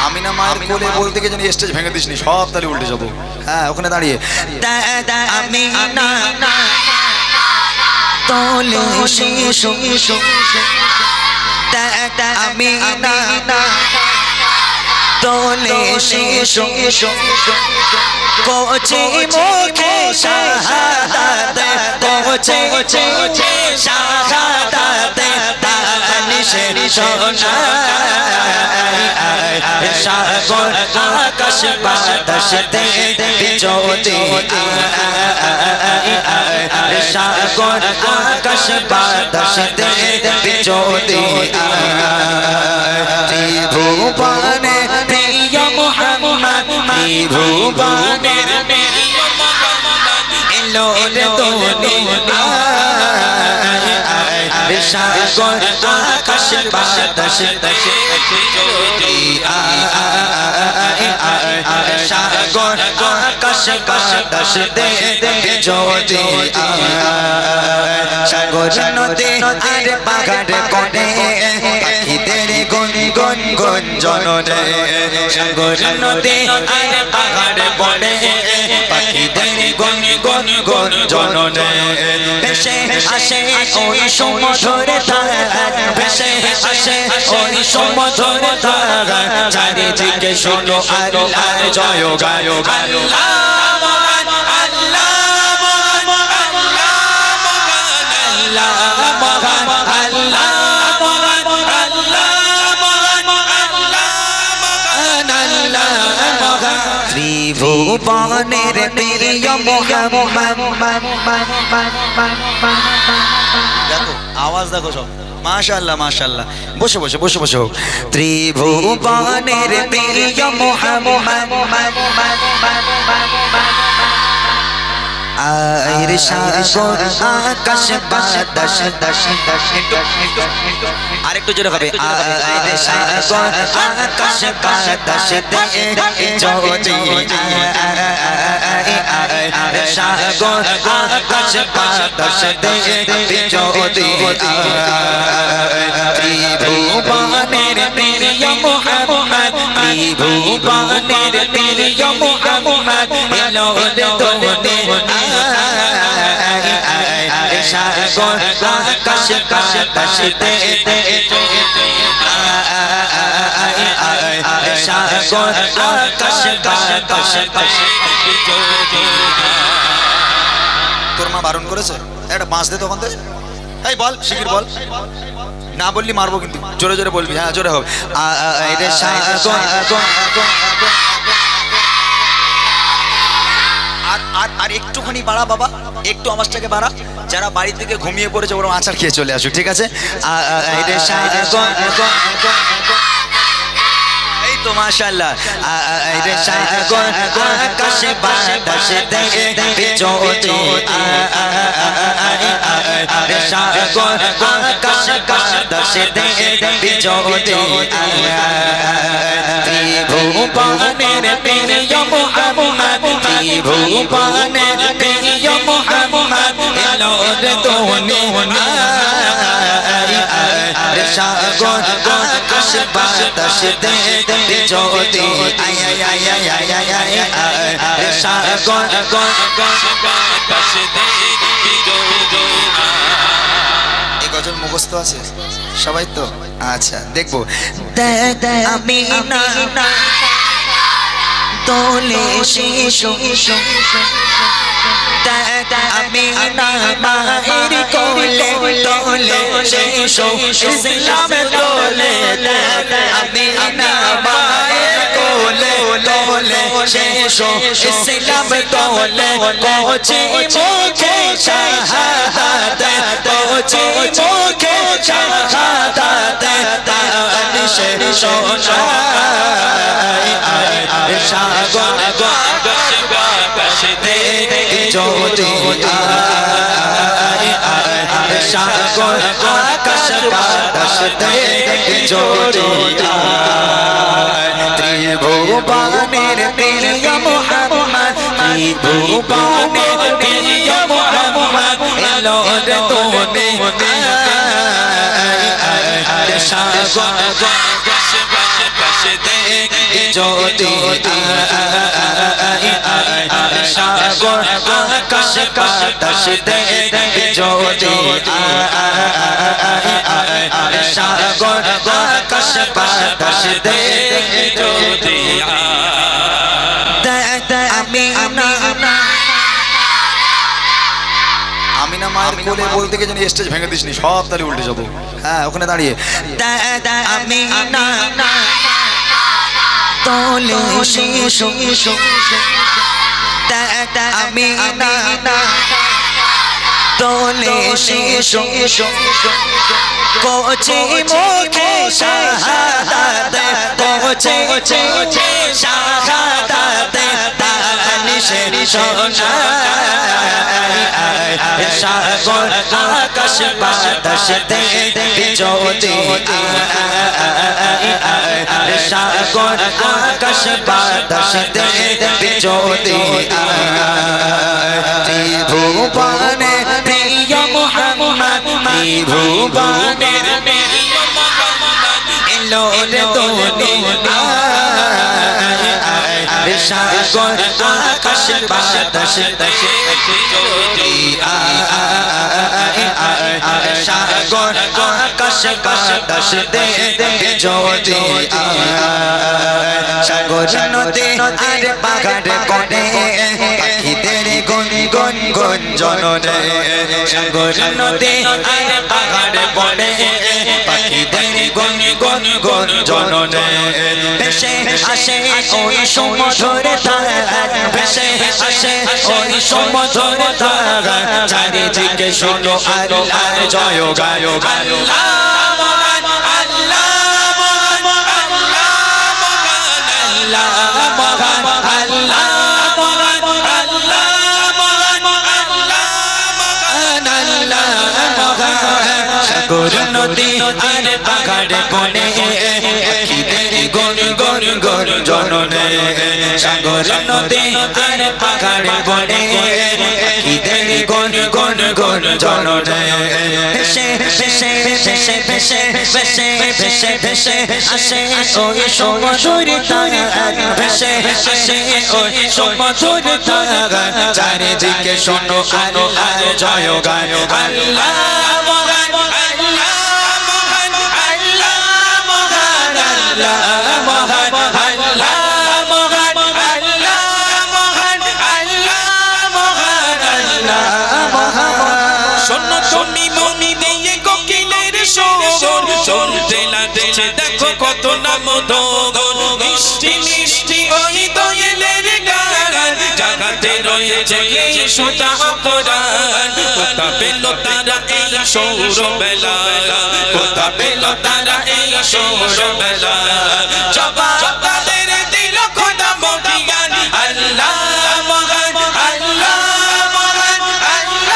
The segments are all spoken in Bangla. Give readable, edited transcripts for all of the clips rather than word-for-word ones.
আমিনা মায়ের কোলে বলতে গিয়ে যেন স্টেজ ভেঙে দিসনি, সব তালি উল্টে যাবো। হ্যাঁ, ওখানে দাঁড়িয়ে আমিনা তোলে শিশু আমিনা তোলে শিশু কোচি মুখে শাহাদাত কোচি শাহাদাত তানিশে সোনা সাগর আকাশ বাতাস তে জ্যোতি সাগর আকাশ বাতাস তে জ্যোতি ত্রিভুবনের প্রিয় মুহাম্মদ ত্রিভুবনের প্রিয় মুহাম্মদ এলো রে দুনিয়ায় সাগর আকাশ বাতাস তে জ্যোতি সাগর আকাশ বাতাস তে জ্যোতি সাগর নদী আর পাহাড় কোণে পাখিদের গুনগুন গুঞ্জনে সাগর নদী আর পাহাড় কোণে পাখিদের গুনগুন গুঞ্জনে ভেসে আসে ওই সমুদ্র ধার ভেসে আসে ওই সমুদ্র ধার চারিদিকে শোনো আল্লাহর জয় গায় আল্লাহ ত্রিভুবনের প্রিয় মুহাম্মদ। দেখো আওয়াজ দেখো সব, মাশাআল্লাহ মাশাআল্লাহ। বসে বসে বসে বসে হোক। ত্রিভুবনের প্রিয় মুহাম্মদ আয়ের সাগর আকাশ বাতাস আরেকটু জোরে হবে আয়ের সাগর আকাশ বাতাস জ্যোতি সাগর আকাশ বাতাস জ্যোতি ত্রিভুবনের প্রিয় মুহাম্মদ ত্রিভুবনের প্রিয় মুহাম্মদ এলো দুনিয়ায় সাগর আকাশ বাতাস তে সাগর আকাশ বাতাস তোর মা বারণ করেছে একটা বাঁশ দে তখন দে। এই বল শিগগির বল, না বললি মারবো কিন্তু, জোরে জোরে বলবি। হ্যাঁ জোরে হবে। আর একটুখানি বাড়া বাবা, একটু আওয়াজটাকে বাড়া। যারা বাড়ি থেকে ঘুমিয়ে পড়েছে ওরা আচার খেয়ে চলে আসুক, ঠিক আছে? এই তো মাশাআল্লাহ। সাগর আকাশ বাতাস জ্যোতি সাগর আকাশ বাতাস জ্যোতি ত্রিভুবনের প্রিয় মুহাম্মদ ত্রিভুবনের প্রিয় মুহাম্মদ এলো রে দুনিয়ায় সাগর আকাশ বাতাস জ্যোতি সাগর আকাশ বাতাস জ্যোতি। এই গজল মুখস্থ আছে সবাই তো? আচ্ছা দেখবো। আমি না তোলে শিশু আমি না মায়ের কোলে তোলে শিশু ইসলাম তোলে আমি না মায়ের কোলে তোলে শিশু ইসলাম তোলে কোচি মুখে শাহাদাত কোচি মুখে শাহাদাত তানিশে সোনা সাগর আকাশ বাতাস জ্যোতি সাগর আকাশ বাতাস জ্যোতি ত্রিভুবনের প্রিয় মুহাম্মদ ত্রিভুবনের প্রিয় মুহাম্মদ এলো রে দুনিয়ায় যদি সাগর আকাশ বাতাস দেখে যদি সাগর আকাশ বাতাস দেখে যদি আমিনা মায়ের কোলে বলতে গিয়ে জানি স্টেজ ভেঙে দিসনি, সব তালে উল্টে যাবো। হ্যাঁ, ওখানে দাঁড়িয়ে আমিনা তোলে শিশু আমিনা তোলে শিশু কোচি মুখে শাহাদাত কোচি শাহাদাত তানিশে সোনা সাগর আকাশ বাতাস দেখে যদি সাগর আকাশ বাতাস দেখে যদি ত্রিভুবনের প্রিয় মুহাম্মদ ত্রিভুবনের প্রিয় মুহাম্মদ এলো রে দুনিয়ায় সাগর আকাশ বাতাস দেখে যদি সাগর আকাশ বাতাস দেখে যদি সাগর নদী আর পাহাড় কোণে পাখিদের গুন গুন গুন জনরে সাগর নদী আর পাহাড় কোণে পাখিদের গুন গুন গুন জনরে ভেসে আসে ওই সমুদ্রের ধার ভেসে আসে ওই সমুদ্রের ধার চারিদিকে শোনো আল্লাহর জয়গান আল্লাহ মহান আল্লাহ মহান আল্লাহ মহান আল্লাহ মহান আল্লাহ মহান আল্লাহ মহান আল্লাহ মহান আল্লাহ মহান সাগর নদী আর পাহাড় কোণে পাখিদের গুন গুন গুন জননে সাগর নদী আর পাহাড় কোণে পাখিদের গুন গুন গুন জননে ভেসে ভেসে ভেসে ভেসে ভেসে ভেসে ভেসে আসে ওই সমুদ্রের ধার ভেসে আসে ওই সমুদ্রের ধার চারিদিকে শোনো আল্লাহর জয়গান আল্লাহ মহান আল্লাহ মহান আল্লাহ মহান আল্লাহ মহান আল্লাহ মহান আল্লাহ মহান আল্লাহ মহান আল্লাহ মহান শোনো তুমি মনি দিয়ে কোকিলের সুর চলতে লাগছে দেখো কত না মধুর মিষ্টি মিষ্টি ওই দোয়েলের গান জাগাতে রয়েছে এই সুতা অপরাণ কোথা পেল তারা এই সৌর বেলা কোথা পেল তারা এই সৌর বেলা জবাব তাদের দিল খোদা মদিয়ান আল্লাহ মহান আল্লাহ মহান আল্লাহ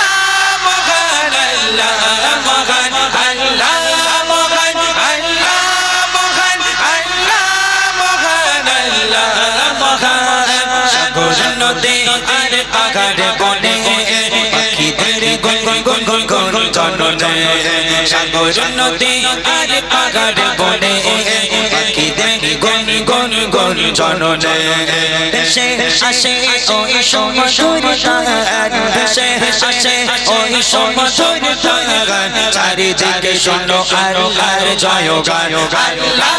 মহান আল্লাহ মহান আল্লাহ মহান আল্লাহ মহান আল্লাহ মহান আল্লাহ মহান সাগর নদী আর পাহাড় কোণে পাখিদের গুন গুন গুন গুন জননে সাগর নদী আর পাহাড় কোণে পাখিদের গুন গুন গুন জননে ভেসে আসে ওই সমুদ্রের ধার ভেসে আসে ওই সমুদ্রের ধার চারিদিকে শোনো আল্লাহর জয়গান আল্লাহ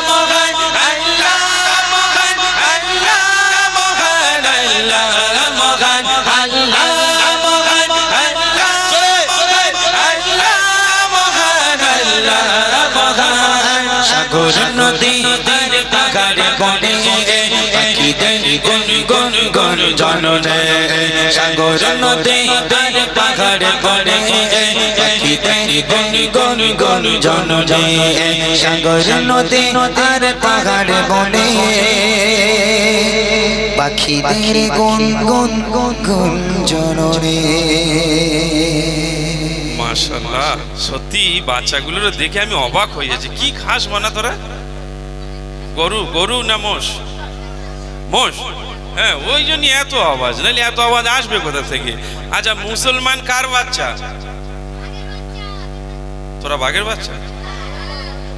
মহান আল্লাহ মহান আল্লাহ মহান আল্লাহ মহান আল্লাহ মহান আল্লাহ মহান আল্লাহ মহান সাগর নদী আর পাহাড় কোণে পাখিদের গুন গুন গুন জননে সাগর নদী আর পাহাড় কোণে পাখিদের গুন গুন গুন জননে সাগর নদী আর পাহাড় কোণে পাখিদের গুন গুন গুন গুন জননে মাশাআল্লাহ সত্যি বাচ্চাগুলোর দেখে আমি অবাক হয়ে যাচ্ছি কি খাস বানা তোরা গরু গরু না মোষ মোষ হ্যাঁ ওই জন্যই এত আওয়াজ নাহলে এত আওয়াজ আসবে কোথা থেকে আচ্ছা মুসলমান কার বাচ্চা তোরা বাঘের বাচ্চা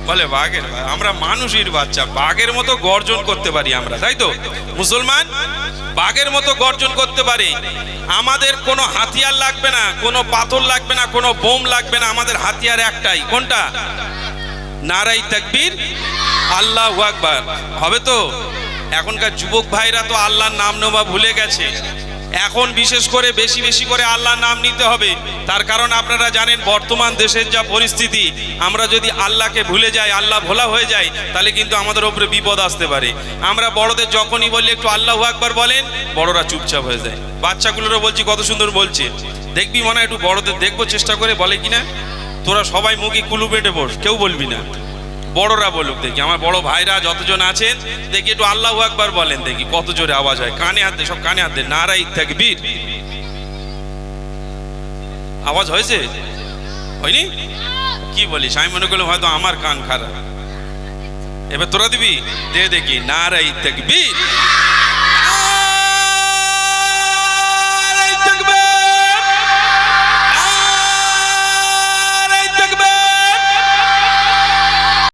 বলে বাঘের, আমরা মানুষের বাচ্চা, বাঘের মতো গর্জন করতে পারি আমরা, তাই তো? মুসলমান বাঘের মতো গর্জন করতে পারি। আমাদের কোনো হাতিয়ার লাগবে না, কোনো পাথর লাগবে না, কোনো বোম লাগবে না, আমাদের হাতিয়ার একটাই। কোনটা? নারাই তাকবীর, আল্লাহু আকবার। হবে তো? এখনকার যুবক ভাইরা তো আল্লাহর নাম নেওয়া ভুলে গেছে। এখন বিশেষ করে বেশি বেশি করে আল্লাহর নাম নিতে হবে। তার কারণ আপনারা জানেন বর্তমান দেশের যা পরিস্থিতি, আমরা যদি আল্লাহকে ভুলে যাই, আল্লাহ ভোলা হয়ে যায়, তাহলে কিন্তু আমাদের উপরে বিপদ আসতে পারে। আমরা বড়দের যখনই বলি একটু আল্লাহু আকবার বলেন, বড়রা চুপচাপ হয়ে যায়। বাচ্চাগুলোরও বলছি কত সুন্দর বলছে, দেখবি মনে হয় একটু বড়দের দেখবো চেষ্টা করে, বলে কিনা তোরা সবাই মুখে কুলু পেটে বস, কেউ বলবি না, বড়রা বলুক দেখি। আমার বড় ভাইরা যতজন আছেন দেখি একটু আল্লাহু আকবার বলেন, দেখি কত জোরে আওয়াজ হয়। কানে হাত দে, সব কানে হাত দে। নারাই তাকবীর। আওয়াজ হয়েছে? হয়নি? কি বলিস? আমি মনে করলাম হয়তো আমার কান খারাপ। এবার তোরা দিবি, দে দেখি। নারাই তাকবীর।